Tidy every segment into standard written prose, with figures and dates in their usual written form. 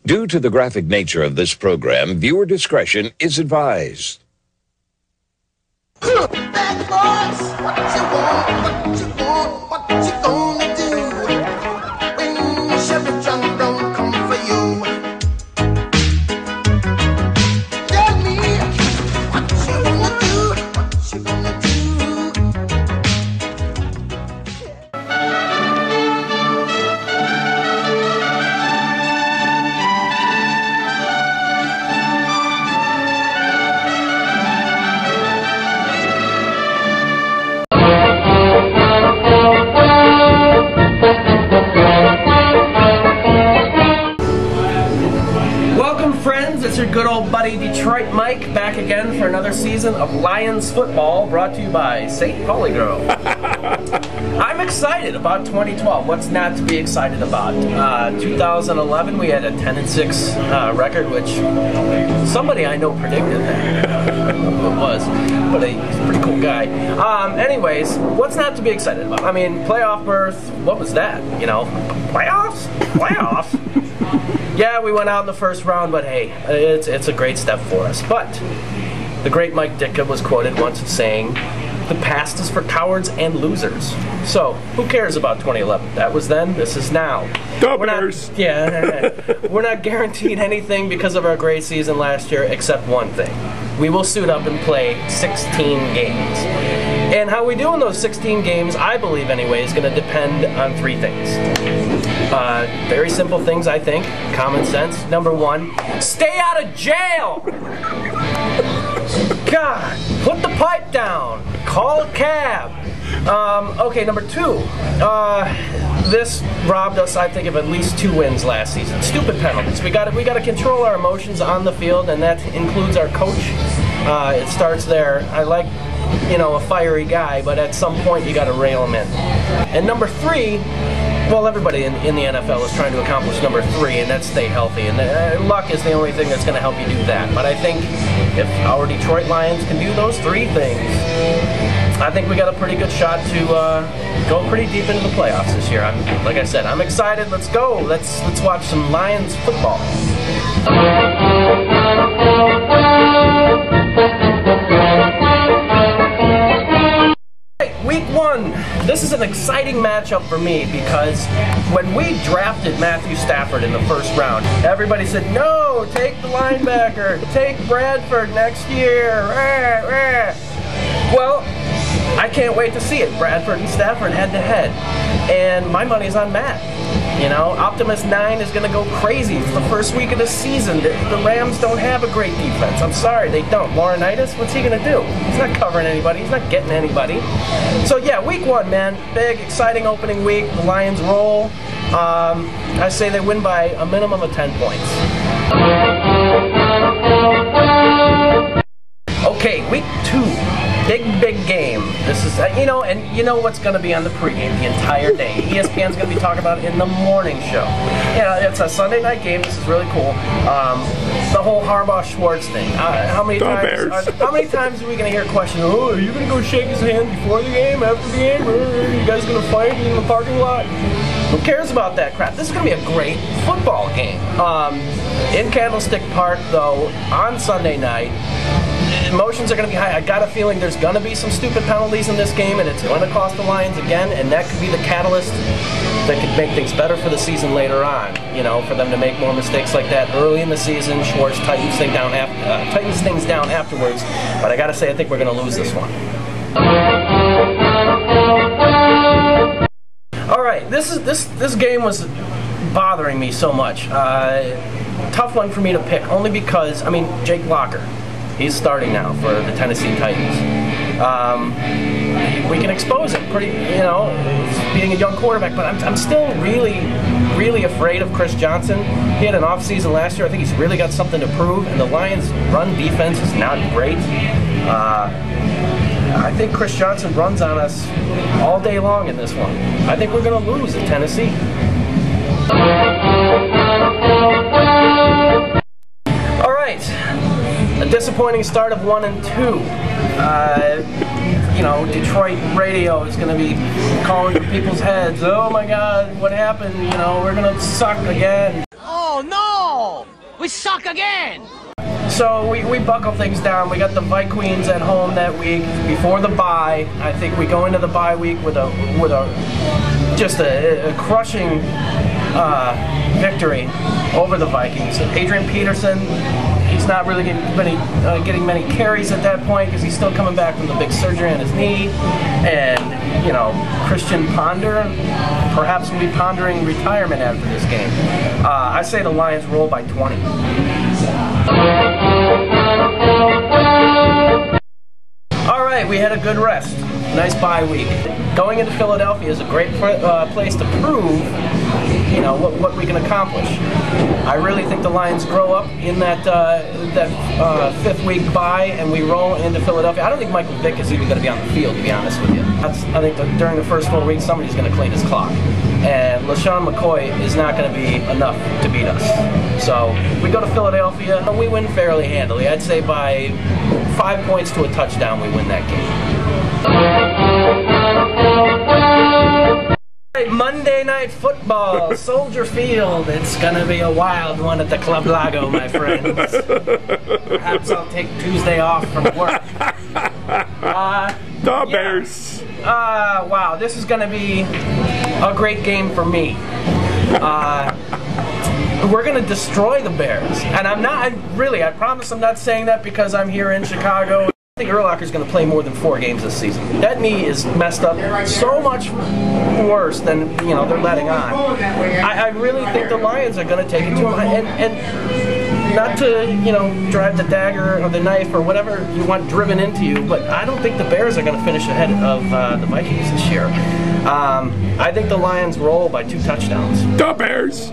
Due to the graphic nature of this program, viewer discretion is advised. Bad boys, what you want, what you want, what you gonna do when Chevy John don't come for you? Tell me what you gonna do, what you gonna do. It's your good old buddy Detroit Mike back again for another season of Lions football brought to you by St. Pauli Grove. I'm excited about 2012. What's not to be excited about? 2011 we had a 10-6 record, which somebody I know predicted that. I don't know who it was, but he's a pretty cool guy. Anyways, what's not to be excited about? I mean, playoff berth, what was that? You know, playoffs? Playoffs? Yeah, we went out in the first round, but hey, it's a great step for us. But the great Mike Ditka was quoted once as saying, "The past is for cowards and losers." So, who cares about 2011? That was then, this is now. Dubbers! We're not guaranteed anything because of our great season last year, except one thing. We will suit up and play 16 games. And how we do in those 16 games, I believe anyway, is going to depend on three things. Very simple things, I think. Common sense. Number one, stay out of jail! God, put the pipe down. Call a cab. Okay, number two. This robbed us, I think, of at least 2 wins last season. Stupid penalties. We got to control our emotions on the field, and that includes our coach. It starts there. I like, you know, a fiery guy, but at some point you got to rail him in. And number three. Well, everybody in the NFL is trying to accomplish number 3, and that's stay healthy. And luck is the only thing that's going to help you do that. But I think if our Detroit Lions can do those 3 things, I think we got a pretty good shot to go pretty deep into the playoffs this year. Like I said, I'm excited. Let's go. Let's watch some Lions football. Week 1, this is an exciting matchup for me because when we drafted Matthew Stafford in the first round, everybody said, no, take the linebacker, take Bradford next year. Well, I can't wait to see it. Bradford and Stafford head to head. And my money's on Matt. You know, Optimus 9 is going to go crazy. It's the first week of the season. The Rams don't have a great defense. I'm sorry, they don't. Laurinaitis, what's he going to do? He's not covering anybody. He's not getting anybody. So yeah, week 1, man. Big, exciting opening week. The Lions roll. I say they win by a minimum of 10 points. Okay, week 2. Big game. This is, you know, and you know what's going to be on the pregame the entire day. ESPN's going to be talking about it in the morning show. Yeah, it's a Sunday night game. This is really cool. The whole Harbaugh-Schwartz thing. How many times are we going to hear questions? Oh, are you going to go shake his hand before the game, after the game? Are you guys going to fight in the parking lot? Who cares about that crap? This is going to be a great football game. In Candlestick Park, though, on Sunday night, emotions are going to be high. I got a feeling there's going to be some stupid penalties in this game, and it's going to cost the Lions again, and that could be the catalyst that could make things better for the season later on. You know, for them to make more mistakes like that early in the season. Schwartz tightens things down afterwards, but I got to say, I think we're going to lose this one. All right, this game was bothering me so much. Tough one for me to pick, only because, I mean, Jake Locker. He's starting now for the Tennessee Titans. We can expose him pretty, you know, being a young quarterback, but I'm still really afraid of Chris Johnson. He had an off season last year. I think he's really got something to prove, and the Lions' run defense is not great. I think Chris Johnson runs on us all day long in this one. I think we're going to lose at Tennessee. All right. A disappointing start of 1 and 2. You know, Detroit radio is going to be calling for people's heads. Oh my God, what happened? You know, we're going to suck again. Oh no! We suck again! So we buckle things down. We got the Vikings at home that week before the bye. I think we go into the bye week with a crushing victory over the Vikings. Adrian Peterson, he's not really getting many carries at that point because he's still coming back from the big surgery on his knee. And, you know, Christian Ponder perhaps will be pondering retirement after this game. I say the Lions roll by 20. All right, we had a good rest. Nice bye week. Going into Philadelphia is a great place to prove, you know, what we can accomplish. I really think the Lions grow up in that fifth week bye, and we roll into Philadelphia. I don't think Michael Vick is even going to be on the field, to be honest with you. I think that during the first 4 weeks, somebody's going to clean his clock. And LaShawn McCoy is not going to be enough to beat us. So we go to Philadelphia, and we win fairly handily. I'd say by 5 points to a touchdown, we win that game. Monday Night Football, Soldier Field. It's going to be a wild one at the Club Lago, my friends. Perhaps I'll take Tuesday off from work. The Bears. Wow, this is going to be a great game for me. We're going to destroy the Bears. And I promise I'm not saying that because I'm here in Chicago. I think Urlacher's going to play more than 4 games this season. That knee is messed up so much worse than, you know, they're letting on. I really think the Lions are going to take it to him. And not to, you know, drive the dagger or the knife or whatever you want driven into you, but I don't think the Bears are going to finish ahead of the Vikings this year. I think the Lions roll by 2 touchdowns. The Bears!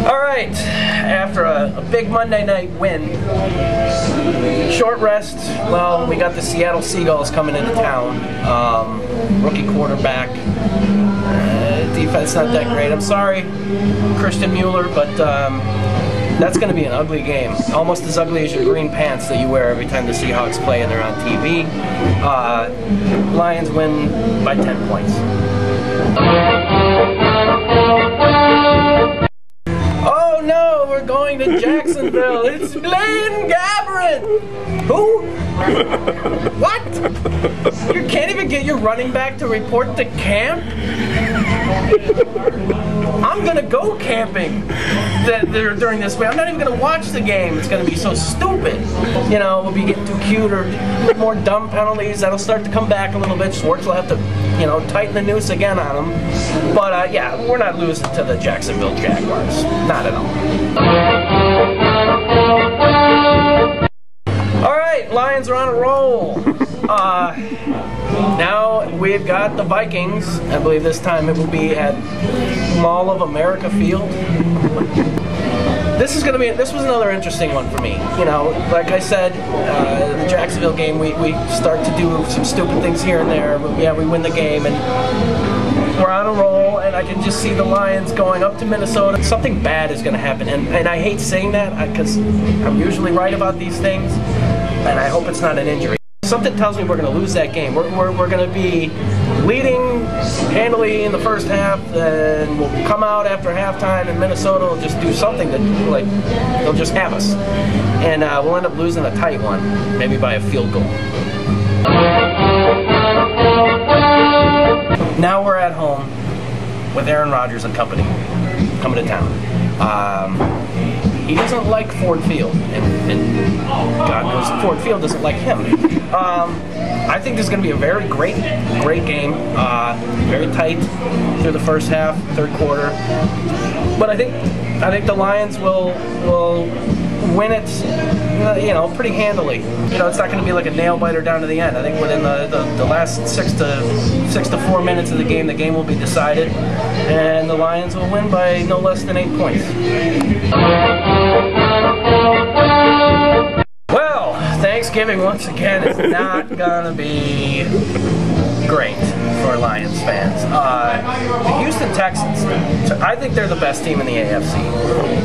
All right, after a big Monday night win, short rest, well, we got the Seattle Seagulls coming into town. Rookie quarterback. Defense not that great. I'm sorry, Christian Mueller, but that's going to be an ugly game. Almost as ugly as your green pants that you wear every time the Seahawks play and they're on TV. Lions win by 10 points. Oh no, we're going to Jacksonville. It's Blaine Gabbert. Who? What? You can't even get your running back to report to camp? I'm going to go camping during this week. I'm not even going to watch the game. It's going to be so stupid. You know, we'll be getting too cute or more dumb penalties. That'll start to come back a little bit. Schwartz will have to, you know, tighten the noose again on them. But, yeah, we're not losing to the Jacksonville Jaguars. Not at all. All right, Lions are on a roll. Now we've got the Vikings. I believe this time it will be at Mall of America Field. This was another interesting one for me. You know, like I said, the Jacksonville game, we start to do some stupid things here and there. But yeah, we win the game and we're on a roll, and I can just see the Lions going up to Minnesota. Something bad is going to happen, and I hate saying that because I'm usually right about these things, and I hope it's not an injury. Something tells me we're going to lose that game. We're going to be leading handily in the first half, and we'll come out after halftime, and Minnesota will just do something that, like, they'll just have us. And we'll end up losing a tight one, maybe by a field goal. Now we're at home with Aaron Rodgers and company coming to town. He doesn't like Ford Field, and God knows Ford Field doesn't like him. I think this is going to be a very great game. Very tight through the first half, third quarter. But I think the Lions will win it, you know, pretty handily. You know, it's not going to be like a nail biter down to the end. I think within the last 6 to 4 minutes of the game will be decided, and the Lions will win by no less than 8 points. Well, Thanksgiving once again is not gonna be great for Lions fans. The Houston Texans, I think they're the best team in the AFC.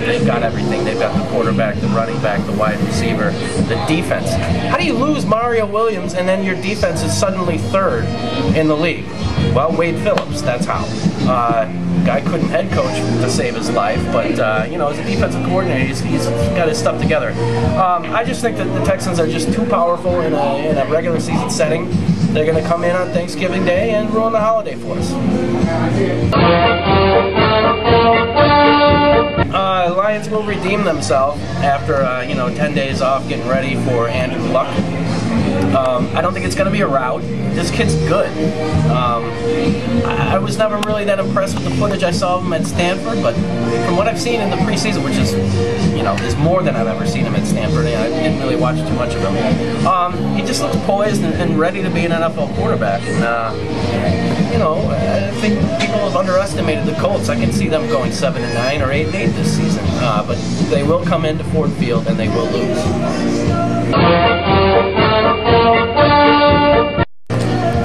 They've got everything. They've got the quarterback, the running back, the wide receiver, the defense. How do you lose Mario Williams and then your defense is suddenly third in the league? Well, Wade Phillips, that's how. Guy couldn't head coach to save his life, but you know, as a defensive coordinator, he's got his stuff together. I just think that the Texans are just too powerful in a regular season setting. They're going to come in on Thanksgiving Day and ruin the holiday for us. Lions will redeem themselves after you know, 10 days off getting ready for Andrew Luck. I don't think it's going to be a rout. This kid's good. I was never really that impressed with the footage I saw of him at Stanford, but from what I've seen in the preseason, which is, you know, is more than I've ever seen him at Stanford, and I didn't really watch too much of him. He just looks poised and ready to be an NFL quarterback. And you know, I think people have underestimated the Colts. I can see them going 7-9 or 8-8 this season, but they will come into Ford Field and they will lose.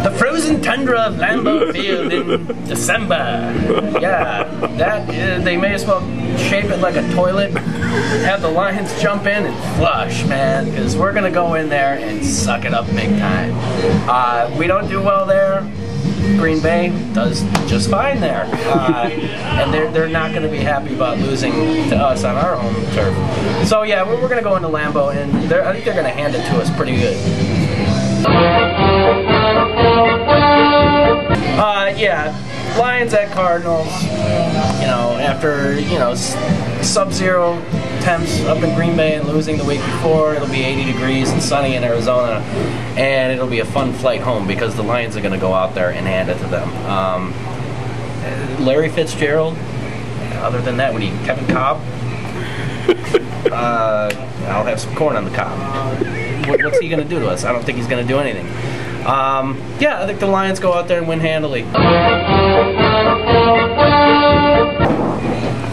The frozen tundra of Lambeau Field in December. Yeah, that they may as well shape it like a toilet. Have the Lions jump in and flush, man, because we're gonna go in there and suck it up big time. We don't do well there. Green Bay does just fine there, and they're not going to be happy about losing to us on our home turf. So yeah, we're going to go into Lambeau, and I think they're going to hand it to us pretty good. Yeah, Lions at Cardinals. You know, after, you know, sub-zero temps up in Green Bay and losing the week before, it'll be 80 degrees and sunny in Arizona, and it'll be a fun flight home because the Lions are going to go out there and hand it to them. Larry Fitzgerald, other than that, we need Kevin Cobb. I'll have some corn on the cob. What's he going to do to us? I don't think he's going to do anything. Yeah, I think the Lions go out there and win handily.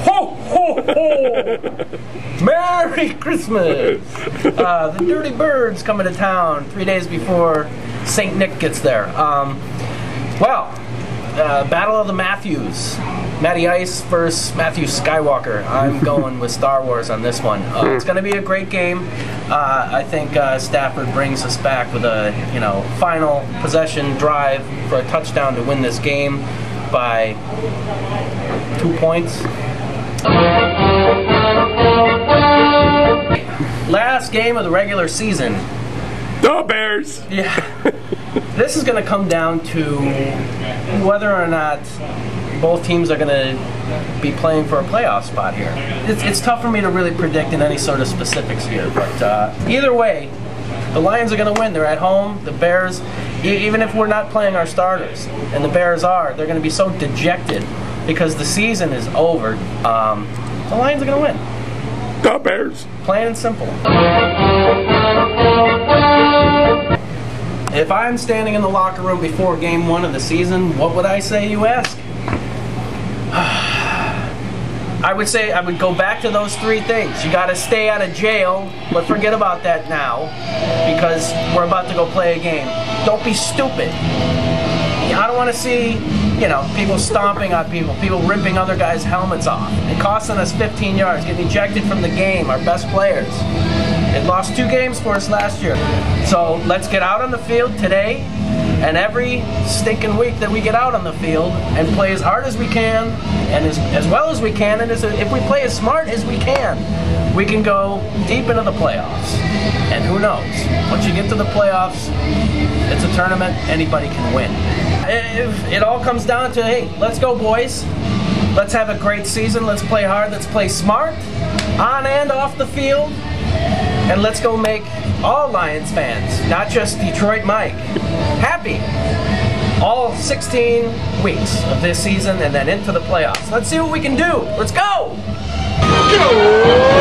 Ho, ho, ho! Merry Christmas! The Dirty Birds coming to town 3 days before St. Nick gets there. Battle of the Matthews. Matty Ice versus Matthew Skywalker. I'm going with Star Wars on this one. It's going to be a great game. I think Stafford brings us back with a, you know, final possession drive for a touchdown to win this game by 2 points. Last game of the regular season. The Bears! Yeah. This is going to come down to whether or not both teams are going to be playing for a playoff spot here. It's tough for me to really predict in any sort of specifics here, but either way, the Lions are going to win. They're at home. The Bears, even if we're not playing our starters, and the Bears are, they're going to be so dejected because the season is over. The Lions are going to win. The Bears. Plain and simple. If I'm standing in the locker room before game 1 of the season, what would I say, you ask? I would say I would go back to those 3 things. You got to stay out of jail, but forget about that now because we're about to go play a game. Don't be stupid. I don't want to see, you know, people stomping on people ripping other guys' helmets off. It costing us 15 yards, getting ejected from the game, our best players. It lost 2 games for us last year. So let's get out on the field today and every stinking week that we get out on the field and play as hard as we can and as well as we can, and if we play as smart as we can go deep into the playoffs. And who knows? Once you get to the playoffs, it's a tournament, anybody can win. It all comes down to, hey, let's go, boys. Let's have a great season. Let's play hard. Let's play smart on and off the field. And let's go make all Lions fans, not just Detroit Mike, happy. All 16 weeks of this season and then into the playoffs. Let's see what we can do. Let's go! Go!